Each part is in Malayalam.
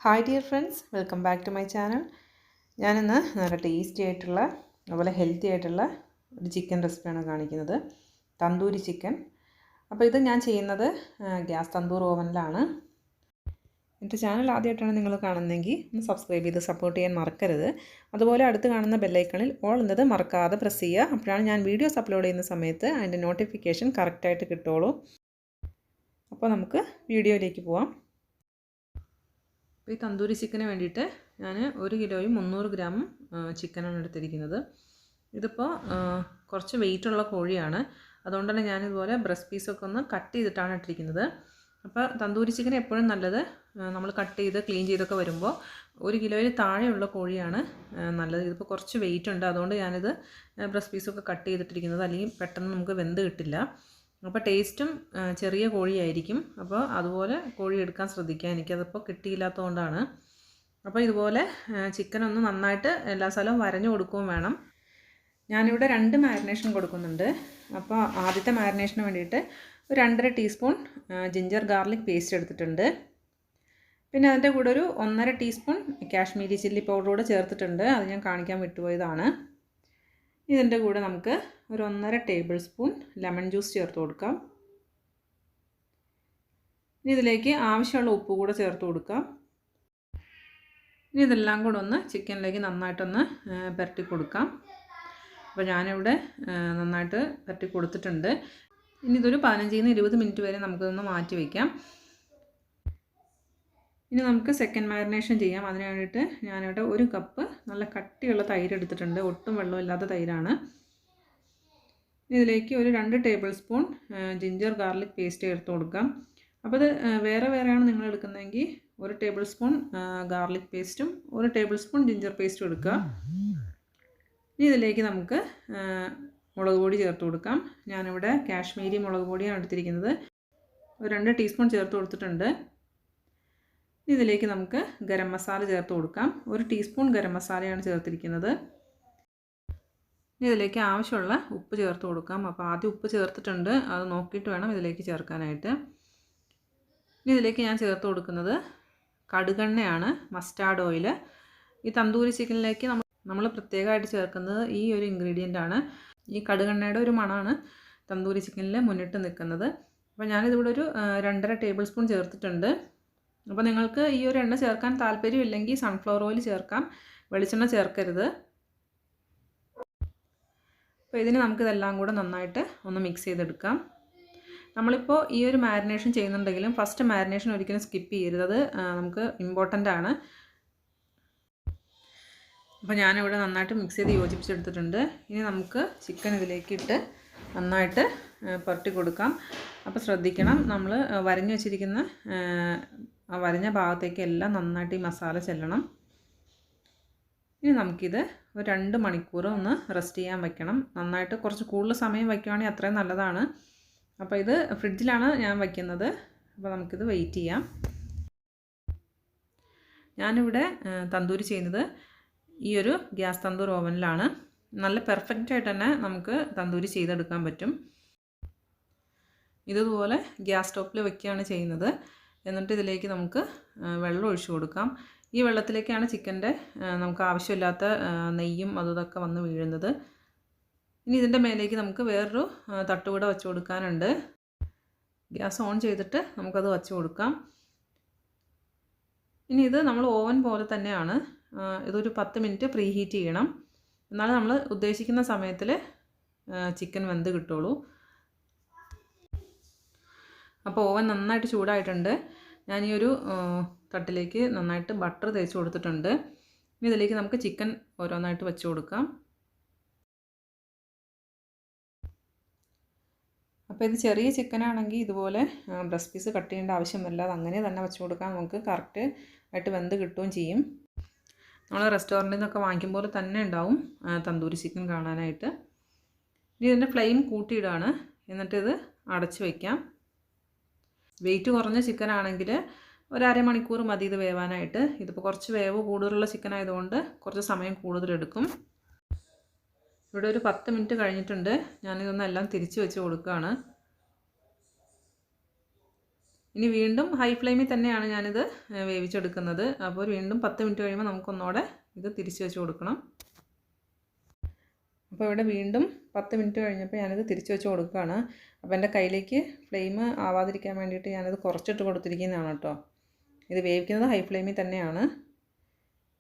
Hi dear friends, welcome back to my channel. ഞാൻ ഇന്ന് നല്ല ടേസ്റ്റി ആയിട്ടുള്ള അതുപോലെ ഹെൽത്തി ആയിട്ടുള്ള ഒരു ചിക്കൻ റെസിപ്പിയാണ് കാണിക്കുന്നത്. തന്തൂരി ചിക്കൻ. അപ്പോൾ ഇത് ഞാൻ ചെയ്യുന്നത് ഗ്യാസ് തന്തൂർ ഓവനിലാണ്. എൻ്റെ ചാനൽ ആദ്യമായിട്ടാണ് നിങ്ങൾ കാണുന്നതെങ്കിൽ ഒന്ന് സബ്സ്ക്രൈബ് ചെയ്ത് സപ്പോർട്ട് ചെയ്യാൻ മറക്കരുത്. അതുപോലെ അടുത്ത് കാണുന്ന ബെല്ലൈക്കണിൽ ഓൾ എന്നത് മറക്കാതെ പ്രസ് ചെയ്യുക. അപ്പോഴാണ് ഞാൻ വീഡിയോസ് അപ്ലോഡ് ചെയ്യുന്ന സമയത്ത് അതിൻ്റെ നോട്ടിഫിക്കേഷൻ കറക്റ്റായിട്ട് കിട്ടുള്ളൂ. അപ്പോൾ നമുക്ക് വീഡിയോയിലേക്ക് പോവാം. ഈ തന്തൂരി ചിക്കന് വേണ്ടിയിട്ട് ഞാൻ 1 കിലോയും 300 ഗ്രാമും ചിക്കനാണ് എടുത്തിരിക്കുന്നത്. ഇതിപ്പോൾ കുറച്ച് വെയിറ്റുള്ള കോഴിയാണ്. അതുകൊണ്ട് തന്നെ ഞാനിതുപോലെ ബ്രസ്റ്റ് പീസൊക്കെ ഒന്ന് കട്ട് ചെയ്തിട്ടാണ് ഇട്ടിരിക്കുന്നത്. അപ്പോൾ തന്തൂരി ചിക്കൻ എപ്പോഴും നല്ലത് നമ്മൾ കട്ട് ചെയ്ത് ക്ലീൻ ചെയ്തൊക്കെ വരുമ്പോൾ 1 കിലോയിൽ താഴെയുള്ള കോഴിയാണ് നല്ലത്. ഇതിപ്പോൾ കുറച്ച് വെയിറ്റ് ഉണ്ട്, അതുകൊണ്ട് ഞാനിത് ബ്രസ്റ്റ് പീസൊക്കെ കട്ട് ചെയ്തിട്ടിരിക്കുന്നത്. അല്ലെങ്കിൽ പെട്ടെന്ന് നമുക്ക് വെന്ത് കിട്ടില്ല. അപ്പോൾ ടേസ്റ്റും ചെറിയ കോഴിയായിരിക്കും. അപ്പോൾ അതുപോലെ കോഴി എടുക്കാൻ ശ്രദ്ധിക്കുക. എനിക്കതിപ്പോൾ കിട്ടിയില്ലാത്തതുകൊണ്ടാണ്. അപ്പോൾ ഇതുപോലെ ചിക്കൻ ഒന്ന് നന്നായിട്ട് എല്ലാ സ്ഥലവും വരഞ്ഞു കൊടുക്കുകയും വേണം. ഞാനിവിടെ 2 മാരിനേഷൻ കൊടുക്കുന്നുണ്ട്. അപ്പോൾ ആദ്യത്തെ മാരിനേഷന് വേണ്ടിയിട്ട് ഒരു 2.5 ടീസ്പൂൺ ജിഞ്ചർ ഗാർലിക് പേസ്റ്റ് എടുത്തിട്ടുണ്ട്. പിന്നെ അതിൻ്റെ കൂടെ ഒരു 1.5 ടീസ്പൂൺ കാശ്മീരി ചില്ലി പൗഡർ കൂടെ ചേർത്തിട്ടുണ്ട്. അത് ഞാൻ കാണിക്കാൻ വിട്ടുപോയതാണ്. ഇതിൻ്റെ കൂടെ നമുക്ക് ഒരു 1.5 ടേബിൾ സ്പൂൺ ലെമൺ ജ്യൂസ് ചേർത്ത് കൊടുക്കാം. ഇനി ഇതിലേക്ക് ആവശ്യമുള്ള ഉപ്പ് കൂടെ ചേർത്ത് കൊടുക്കാം. ഇനി ഇതെല്ലാം കൂടെ ഒന്ന് ചിക്കനിലേക്ക് നന്നായിട്ടൊന്ന് പുരട്ടി കൊടുക്കാം. അപ്പോൾ ഞാനിവിടെ നന്നായിട്ട് പുരട്ടി കൊടുത്തിട്ടുണ്ട്. ഇനി ഇതൊരു 15-20 മിനിറ്റ് വരെ നമുക്കിതൊന്ന് മാറ്റി വയ്ക്കാം. ഇനി നമുക്ക് സെക്കൻഡ് മാരിനേഷൻ ചെയ്യാം. അതിന് വേണ്ടിയിട്ട് ഞാനിവിടെ 1 കപ്പ് നല്ല കട്ടിയുള്ള തൈര് എടുത്തിട്ടുണ്ട്. ഒട്ടും വെള്ളമില്ലാത്ത തൈരാണ്. ഇതിലേക്ക് ഒരു 2 table spoon ginger garlic paste ചേർത്ത് കൊടുക്കാം. അപ്പോൾ ഇത് വേറെ വേറെയാണ് നിങ്ങൾ എടുക്കുന്നതെങ്കിൽ 1 ടേബിൾ സ്പൂൺ ഗാർലിക് പേസ്റ്റും 1 ടേബിൾ സ്പൂൺ ജിഞ്ചർ പേസ്റ്റും എടുക്കുക. ഇനി ഇതിലേക്ക് നമുക്ക് മുളക് പൊടി ചേർത്ത് കൊടുക്കാം. ഞാനിവിടെ കാശ്മീരി മുളക് പൊടിയാണ് എടുത്തിരിക്കുന്നത്. ഒരു 2 ടീസ്പൂൺ ചേർത്ത് കൊടുത്തിട്ടുണ്ട്. ഇതിലേക്ക് നമുക്ക് ഗരം മസാല ചേർത്ത് കൊടുക്കാം. 1 ടീസ്പൂൺ ഗരം മസാലയാണ് ചേർത്തിരിക്കുന്നത്. ഇതിലേക്ക് ആവശ്യമുള്ള ഉപ്പ് ചേർത്ത് കൊടുക്കാം. അപ്പോൾ ആദ്യം ഉപ്പ് ചേർത്തിട്ടുണ്ട്, അത് നോക്കിയിട്ട് വേണം ഇതിലേക്ക് ചേർക്കാനായിട്ട്. ഇതിലേക്ക് ഞാൻ ചേർത്ത് കൊടുക്കുന്നത് കടുകെണ്ണയാണ്, മസ്റ്റാർഡ് ഓയിൽ. ഈ തന്തൂരി ചിക്കനിലേക്ക് നമ്മൾ പ്രത്യേകമായിട്ട് ചേർക്കുന്നത് ഈ ഒരു ഇൻഗ്രീഡിയൻ്റ് ആണ്. ഈ കടുകെണ്ണയുടെ ഒരു മണമാണ് തന്തൂരി ചിക്കനിൽ മുന്നിട്ട് നിൽക്കുന്നത്. അപ്പോൾ ഞാനിതിവിടെ ഒരു 2.5 ടേബിൾ സ്പൂൺ ചേർത്തിട്ടുണ്ട്. അപ്പോൾ നിങ്ങൾക്ക് ഈ ഒരു എണ്ണ ചേർക്കാൻ താല്പര്യമില്ലെങ്കിൽ സൺഫ്ലവർ ഓയിൽ ചേർക്കാം, വെളിച്ചെണ്ണ ചേർക്കരുത്. അപ്പോൾ ഇതിന് നമുക്കിതെല്ലാം കൂടെ നന്നായിട്ട് ഒന്ന് മിക്സ് ചെയ്തെടുക്കാം. നമ്മളിപ്പോൾ ഈ ഒരു മാരിനേഷൻ ചെയ്യുന്നുണ്ടെങ്കിലും ഫസ്റ്റ് മാരിനേഷൻ ഒരിക്കലും സ്കിപ്പ് ചെയ്യരുത്. അത് നമുക്ക് ഇമ്പോർട്ടൻ്റ് ആണ്. അപ്പോൾ ഞാനിവിടെ നന്നായിട്ട് മിക്സ് ചെയ്ത് യോജിപ്പിച്ചെടുത്തിട്ടുണ്ട്. ഇനി നമുക്ക് ചിക്കൻ ഇതിലേക്ക് ഇട്ട് നന്നായിട്ട് പുരട്ടി കൊടുക്കാം. അപ്പോൾ ശ്രദ്ധിക്കണം, നമ്മൾ വരഞ്ഞു വെച്ചിരിക്കുന്ന വരഞ്ഞ ഭാഗത്തേക്ക് എല്ലാം നന്നായിട്ട് ഈ മസാല ചെല്ലണം. ഇനി നമുക്കിത് ഒരു 2 മണിക്കൂർ ഒന്ന് റെസ്റ്റ് ചെയ്യാൻ വയ്ക്കണം. നന്നായിട്ട് കുറച്ച് കൂടുതൽ സമയം വയ്ക്കുകയാണെങ്കിൽ അത്രയും നല്ലതാണ്. അപ്പോൾ ഇത് ഫ്രിഡ്ജിലാണ് ഞാൻ വയ്ക്കുന്നത്. അപ്പോൾ നമുക്കിത് വെയിറ്റ് ചെയ്യാം. ഞാനിവിടെ തന്തൂരി ചെയ്യുന്നത് ഈ ഒരു ഗ്യാസ് തന്തൂർ ഓവനിലാണ്. നല്ല പെർഫെക്റ്റായിട്ട് തന്നെ നമുക്ക് തന്തൂരി ചെയ്തെടുക്കാൻ പറ്റും. ഇതുപോലെ ഗ്യാസ് സ്റ്റോപ്പിൽ വയ്ക്കുകയാണ് ചെയ്യുന്നത്. എന്നിട്ട് ഇതിലേക്ക് നമുക്ക് വെള്ളം ഒഴിച്ചു കൊടുക്കാം. ഈ വെള്ളത്തിലേക്കാണ് ചിക്കൻ്റെ നമുക്ക് ആവശ്യമില്ലാത്ത നെയ്യും അതൊക്കെ വന്ന് വീഴുന്നത്. ഇനി ഇതിൻ്റെ മേലേക്ക് നമുക്ക് വേറൊരു തട്ടുകൂടെ വെച്ച് കൊടുക്കാനുണ്ട്. ഗ്യാസ് ഓൺ ചെയ്തിട്ട് നമുക്കത് വെച്ച് കൊടുക്കാം. ഇനി ഇത് നമ്മൾ ഓവൻ പോലെ തന്നെയാണ്. ഇതൊരു 10 മിനിറ്റ് പ്രീ ഹീറ്റ് ചെയ്യണം. എന്നാലും നമ്മൾ ഉദ്ദേശിക്കുന്ന സമയത്തിൽ ചിക്കൻ വെന്ത് കിട്ടുള്ളൂ. അപ്പോൾ ഓവൻ നന്നായിട്ട് ചൂടായിട്ടുണ്ട്. ഞാൻ ഈ ഒരു തട്ടിലേക്ക് നന്നായിട്ട് ബട്ടർ തേച്ച് കൊടുത്തിട്ടുണ്ട്. ഇനി ഇതിലേക്ക് നമുക്ക് ചിക്കൻ ഓരോന്നായിട്ട് വെച്ച് കൊടുക്കാം. അപ്പോൾ ഇത് ചെറിയ ചിക്കനാണെങ്കിൽ ഇതുപോലെ ബ്രസ്റ്റ് പീസ് കട്ട് ചെയ്യേണ്ട ആവശ്യമില്ല. അത് അങ്ങനെ തന്നെ വെച്ച് കൊടുക്കാം. നമുക്ക് കറക്റ്റ് ആയിട്ട് വെന്ത് കിട്ടുകയും ചെയ്യും. നമ്മൾ റെസ്റ്റോറൻറ്റിൽ നിന്നൊക്കെ വാങ്ങിക്കുമ്പോൾ തന്നെ ഉണ്ടാവും തന്തൂരി ചിക്കൻ കാണാനായിട്ട്. ഇനി ഇതിൻ്റെ ഫ്ലെയിം കൂട്ടിയിടാണ്. എന്നിട്ടിത് അടച്ച് വയ്ക്കാം. വെയിറ്റ് കുറഞ്ഞ ചിക്കൻ ആണെങ്കിൽ ഒരു അരമണിക്കൂർ മതി ഇത് വേവാനായിട്ട്. ഇതിപ്പോൾ കുറച്ച് വേവ് കൂടുതലുള്ള ചിക്കൻ ആയതുകൊണ്ട് കുറച്ച് സമയം കൂടുതലെടുക്കും. ഇവിടെ ഒരു 10 മിനിറ്റ് കഴിഞ്ഞിട്ടുണ്ട്. ഞാനിതൊന്നെല്ലാം തിരിച്ച് വെച്ച് കൊടുക്കുകയാണ്. ഇനി വീണ്ടും ഹൈ ഫ്ലെയിമിൽ തന്നെയാണ് ഞാനിത് വേവിച്ചെടുക്കുന്നത്. അപ്പോൾ വീണ്ടും 10 മിനിറ്റ് കഴിയുമ്പോൾ നമുക്കൊന്നുകൂടെ ഇത് തിരിച്ച് വെച്ച് കൊടുക്കണം. അപ്പോൾ ഇവിടെ വീണ്ടും 10 മിനിറ്റ് കഴിഞ്ഞപ്പോൾ ഞാനിത് തിരിച്ച് വെച്ച് കൊടുക്കുകയാണ്. അപ്പോൾ എൻ്റെ കയ്യിലേക്ക് ഫ്ലെയിം ആവാതിരിക്കാൻ വേണ്ടിയിട്ട് ഞാനിത് കുറച്ചിട്ട് കൊടുത്തിരിക്കുന്നതാണ് കേട്ടോ. ഇത് വേവിക്കുന്നത് ഹൈ ഫ്ലെയിമിൽ തന്നെയാണ്.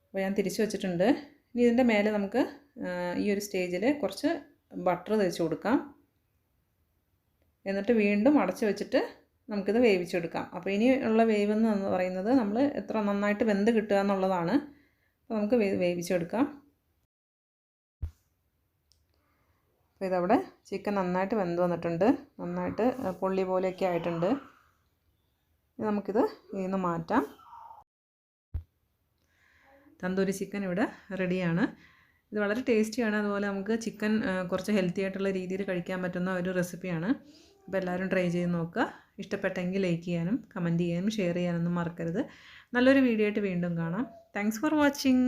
അപ്പോൾ ഞാൻ തിരിച്ച് വെച്ചിട്ടുണ്ട്. ഇനി ഇതിൻ്റെ മേലെ നമുക്ക് ഈ ഒരു സ്റ്റേജിൽ കുറച്ച് ബട്ടർ തേച്ച് കൊടുക്കാം. എന്നിട്ട് വീണ്ടും അടച്ച് വെച്ചിട്ട് നമുക്കിത് വേവിച്ചെടുക്കാം. അപ്പോൾ ഇനി ഉള്ള വേവ് എന്ന് പറയുന്നത് നമ്മൾ എത്ര നന്നായിട്ട് വെന്ത് കിട്ടുക എന്നുള്ളതാണ്. അപ്പോൾ നമുക്ക് വേവിച്ചെടുക്കാം. അപ്പോൾ ഇതവിടെ ചിക്കൻ നന്നായിട്ട് വെന്ത് വന്നിട്ടുണ്ട്. നന്നായിട്ട് പൊള്ളി പോലെയൊക്കെ ആയിട്ടുണ്ട്. നമുക്കിത് ഇതിൽ നിന്ന് മാറ്റാം. തന്തൂരി ചിക്കൻ ഇവിടെ റെഡിയാണ്. ഇത് വളരെ ടേസ്റ്റിയാണ്. അതുപോലെ നമുക്ക് ചിക്കൻ കുറച്ച് ഹെൽത്തി ആയിട്ടുള്ള രീതിയിൽ കഴിക്കാൻ പറ്റുന്ന ഒരു റെസിപ്പിയാണ്. അപ്പോൾ എല്ലാവരും ട്രൈ ചെയ്ത് നോക്കുക. ഇഷ്ടപ്പെട്ടെങ്കിൽ ലൈക്ക് ചെയ്യാനും കമൻറ്റ് ചെയ്യാനും ഷെയർ ചെയ്യാനൊന്നും മറക്കരുത്. നല്ലൊരു വീഡിയോ ആയിട്ട് വീണ്ടും കാണാം. Thanks for watching.